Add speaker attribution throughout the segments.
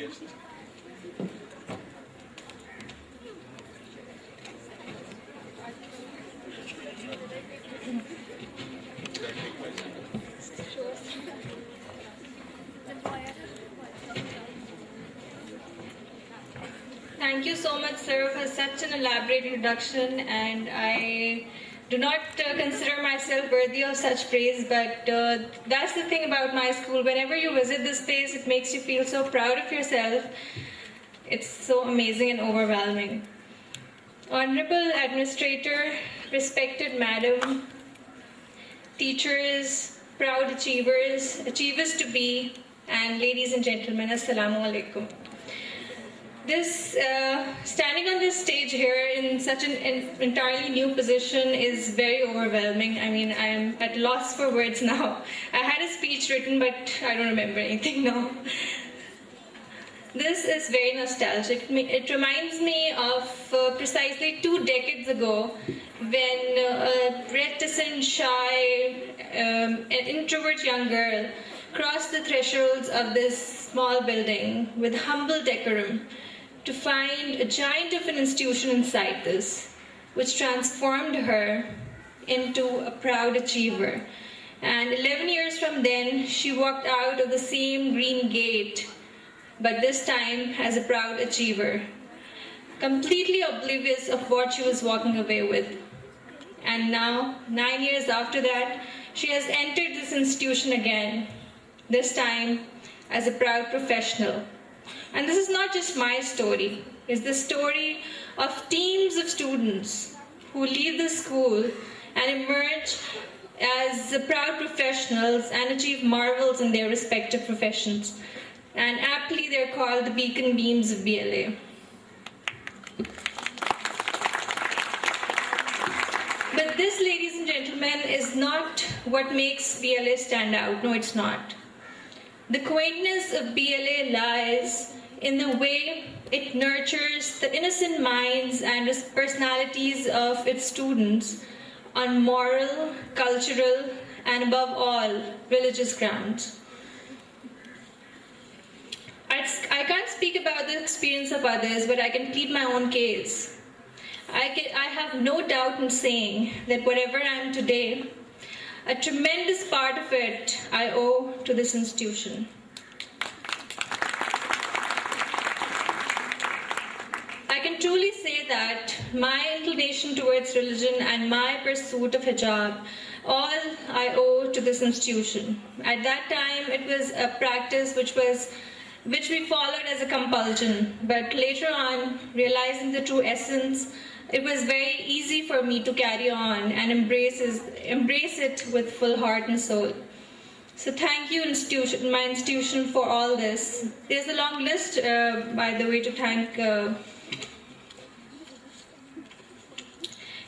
Speaker 1: Thank you so much, sir, for such an elaborate introduction, and I do not consider myself worthy of such praise, but that's the thing about my school. Whenever you visit this place, it makes you feel so proud of yourself. It's so amazing and overwhelming. Honorable Administrator, respected Madam, teachers, proud achievers, achievers to be, and ladies and gentlemen, Assalamu alaikum. This standing on this stage here in such an entirely new position is very overwhelming. I mean, I'm at loss for words now. I had a speech written, but I don't remember anything now. This is very nostalgic. It reminds me of precisely 2 decades ago when a reticent, shy, an introvert young girl crossed the thresholds of this small building with humble decorum to find a giant of an institution inside this, which transformed her into a proud achiever. And 11 years from then, she walked out of the same green gate, but this time as a proud achiever, completely oblivious of what she was walking away with. And now, 9 years after that, she has entered this institution again, this time as a proud professional. And this is not just my story, it's the story of teams of students who leave the school and emerge as proud professionals and achieve marvels in their respective professions. And aptly they're called the beacon beams of B.L.A. But this, ladies and gentlemen, is not what makes B.L.A. stand out. No, it's not. The quaintness of B.L.A. lies in the way it nurtures the innocent minds and personalities of its students on moral, cultural, and above all, religious grounds. I can't speak about the experience of others, but I can plead my own case. I have no doubt in saying that whatever I am today, a tremendous part of it I owe to this institution. I can truly say that my inclination towards religion and my pursuit of hijab, all I owe to this institution. At that time, it was a practice which we followed as a compulsion, but later on, realizing the true essence, it was very easy for me to carry on and embrace it with full heart and soul. So thank you, my institution, for all this. There's a long list, by the way, to thank.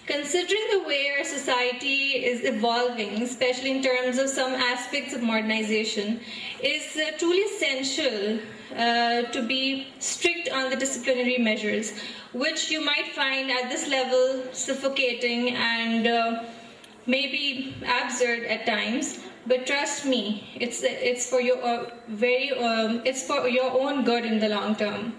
Speaker 1: Considering the way our society is evolving, especially in terms of some aspects of modernization, it is truly essential to be strict on the disciplinary measures, which you might find at this level suffocating and maybe absurd at times. But trust me, it's for your it's for your own good in the long term.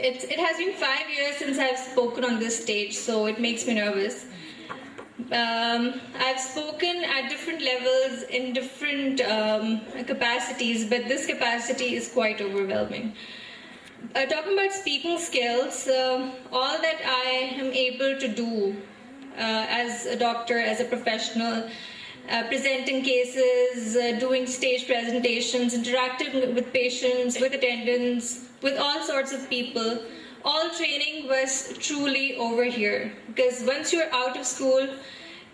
Speaker 1: It has been 5 years since I've spoken on this stage, so it makes me nervous. I've spoken at different levels in different capacities, but this capacity is quite overwhelming. Talking about speaking skills, all that I am able to do as a doctor, as a professional, presenting cases, doing stage presentations, interacting with patients, with attendants, with all sorts of people, all training was truly over here. Because once you're out of school,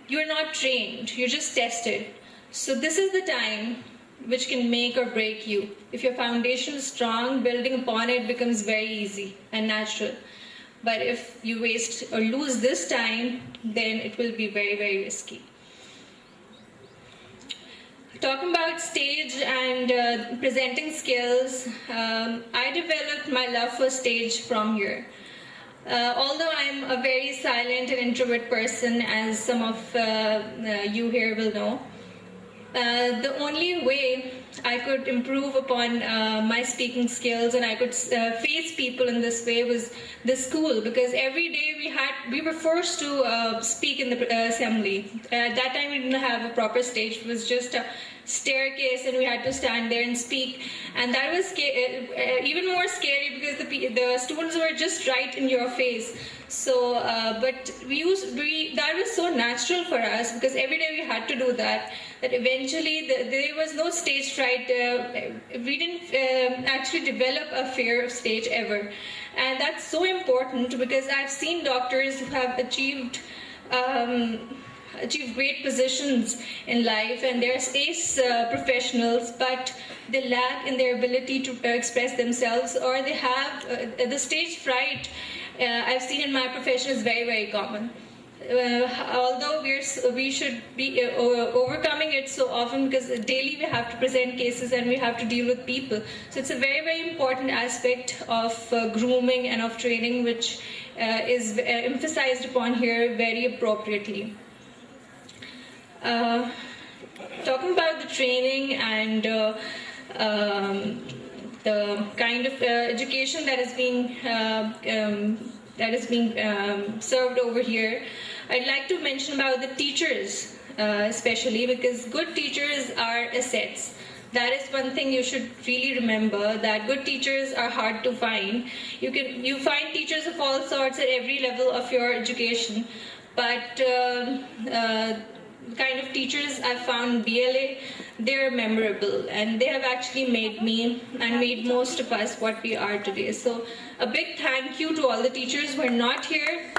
Speaker 1: you're not trained, you're just tested. So this is the time which can make or break you. If your foundation is strong, building upon it becomes very easy and natural. But if you waste or lose this time, then it will be very, very risky. Talking about stage and presenting skills, I developed my love for stage from here. Although I'm a very silent and introvert person, as some of you here will know, the only way I I could improve upon my speaking skills and I could face people in this way was the school, because every day we were forced to speak in the assembly. At that time we didn't have a proper stage. It was just a staircase and we had to stand there and speak, and that was even more scary because the students were just right in your face. So but that was so natural for us because every day we had to do that eventually there was no stage fright. We didn't actually develop a fear of stage ever, and that's so important because I've seen doctors who have achieve great positions in life, and they're ace professionals, but they lack in their ability to express themselves, or they have the stage fright. I've seen in my profession is very, very common. Although we should be overcoming it so often because daily we have to present cases and we have to deal with people. So it's a very, very important aspect of grooming and of training, which is emphasized upon here very appropriately. Talking about the training and the kind of education that is being served over here, I'd like to mention about the teachers, especially because good teachers are assets. That is one thing you should really remember, that good teachers are hard to find. You find teachers of all sorts at every level of your education, but the kind of teachers I've found in B.L.A, they're memorable, and they have actually made me and made most of us what we are today. So a big thank you to all the teachers who are not here.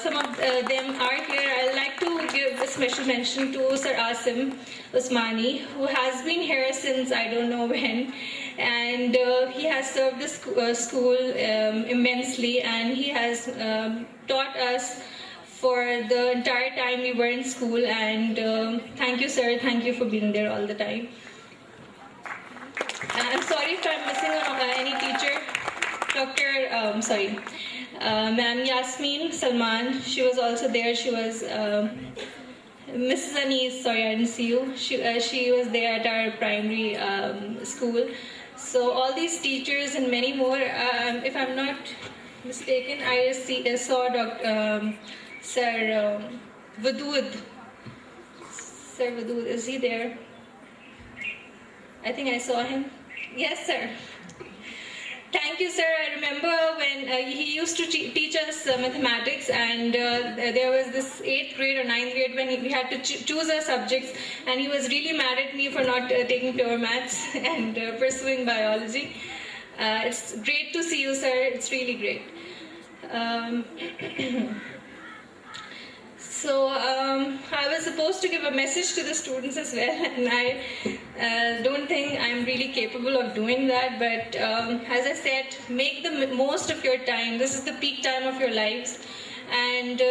Speaker 1: Some of them are here. I'd like to give a special mention to Sir Asim Usmani, who has been here since I don't know when, and he has served the school immensely, and he has taught us for the entire time we were in school, and thank you, sir. Thank you for being there all the time. I'm sorry if I'm missing any teacher. Ma'am Yasmin Salman, she was also there. She was Mrs. Anis, sorry I didn't see you. She was there at our primary school. So all these teachers and many more, if I'm not mistaken, I saw Dr. Sir Vadood. Sir Vadood, is he there? I think I saw him. Yes, sir. Thank you, sir. I remember when he used to teach us mathematics, and there was this 8th grade or 9th grade when we had to choose our subjects, and he was really mad at me for not taking pure maths and pursuing biology. It's great to see you, sir. It's really great. So I was supposed to give a message to the students as well, and I don't think I'm really capable of doing that, but as I said, make the most of your time. This is the peak time of your lives, and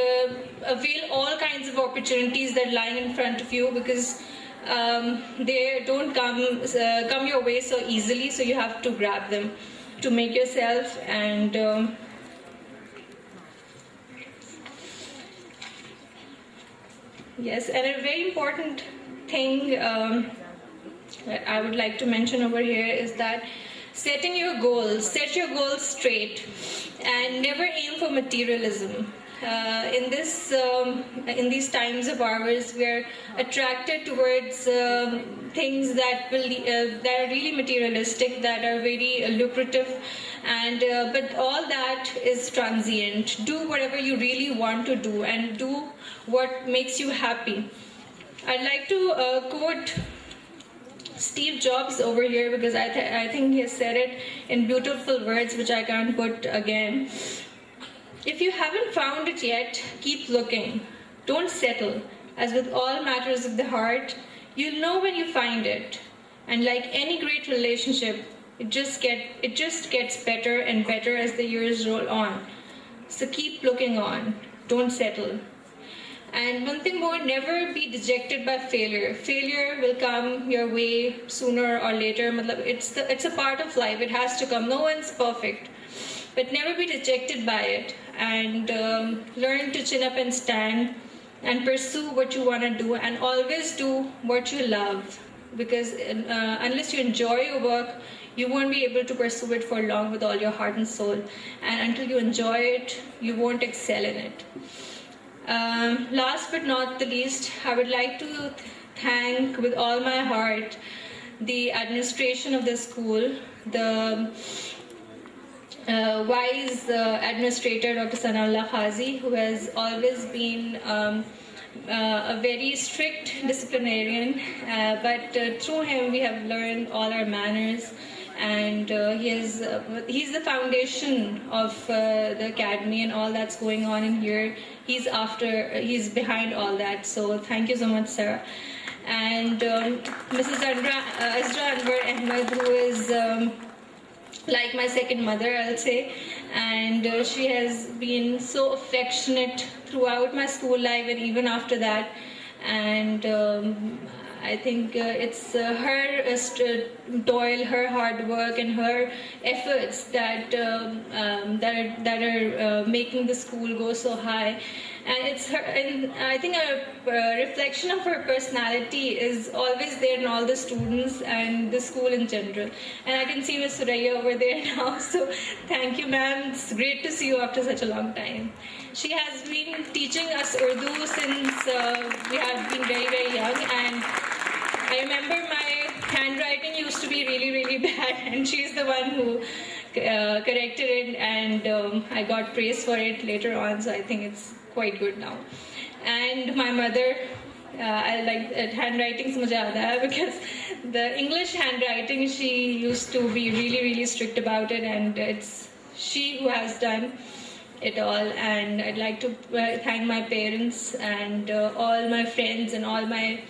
Speaker 1: avail all kinds of opportunities that are lying in front of you, because they don't come your way so easily, so you have to grab them to make yourself. And yes, and a very important thing that I would like to mention over here is that set your goals straight, and never aim for materialism. In these times of ours, we are attracted towards things that are really materialistic, that are very lucrative, and but all that is transient. Do whatever you really want to do, and do what makes you happy. I'd like to quote Steve Jobs over here, because I think he has said it in beautiful words which I can't put again. If you haven't found it yet, keep looking. Don't settle. As with all matters of the heart, you'll know when you find it. And like any great relationship, it just gets better and better as the years roll on. So keep looking on. Don't settle. And one thing more, never be dejected by failure. Failure will come your way sooner or later. It's a part of life. It has to come. No one's perfect. But never be dejected by it, and learn to chin up and stand and pursue what you want to do, and always do what you love. because unless you enjoy your work, you won't be able to pursue it for long with all your heart and soul. And until you enjoy it, you won't excel in it. Last but not the least, I would like to thank with all my heart the administration of the school, the wise administrator Dr. Sanaullah Khazi, who has always been a very strict disciplinarian, but through him we have learned all our manners, and he's the foundation of the academy and all that's going on in here. He's behind all that. So thank you so much, sir. And Mrs. Azra Anwar Ahmed, who is like my second mother, I'll say, and she has been so affectionate throughout my school life and even after that. And I think it's her toil, her hard work, and her efforts that are making the school go so high. And it's her, and I think a reflection of her personality is always there in all the students and the school in general. And I can see Miss Suraya over there now, so thank you, ma'am. It's great to see you after such a long time. She has been teaching us Urdu since we have been very, very young, and I remember my handwriting used to be really, really bad, and she's the one who corrected it, and I got praise for it later on, so I think it's quite good now. And my mother, I like handwriting se mujhe aata hai, because the English handwriting, she used to be really, really strict about it, and it's she who has done it all. And I'd like to thank my parents and all my friends and all my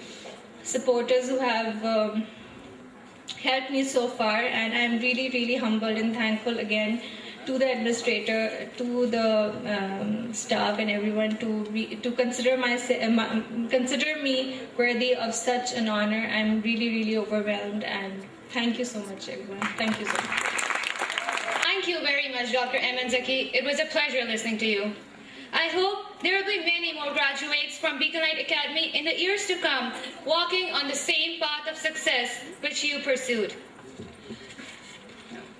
Speaker 1: supporters who have helped me so far, and I'm really, really humbled and thankful again to the administrator, to the staff and everyone to consider me worthy of such an honor. I'm really, really overwhelmed, and thank you so much, everyone. Thank you so much.
Speaker 2: Thank you very much, Dr. Aimen Zaki. It was a pleasure listening to you. I hope there will be many more graduates from B.L.A Academy in the years to come, walking on the same path of success which you pursued.